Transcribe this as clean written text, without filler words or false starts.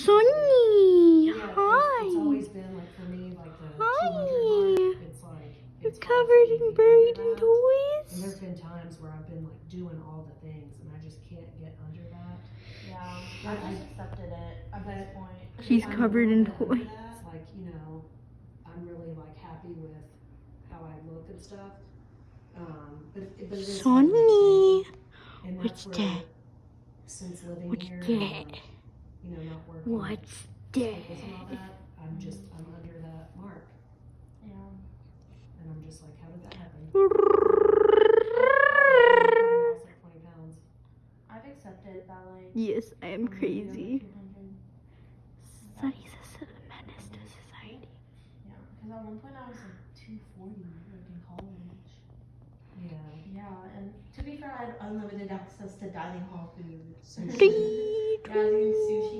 Sonny, Yeah, hi. It's always been like for me, like the 200 Hi. mark. It's like You're it's hard for covered me to and be buried under in that. toys. And there's been times where I've been like doing all the things and I just can't get under that. Yeah, I just accepted it at this point. She's I'm covered a in little bit under toys. that, like, you know, I'm really like happy with how I look and stuff. But it is hard to Sonny, maintain. And what's that's where, that? since living What's here, that? you know, not working What's tables and all that? that, I'm under that mark. Yeah. And I'm just like, how did that happen? Yes, I lost like 20 pounds. I've accepted that, like, I am crazy. 200. Sonny's a menace to society. Yeah, because at one point I was like 240, like in college. Yeah. Yeah, and to be fair, I had unlimited access to dining hall food. Sushi. Yeah, I was eating sushi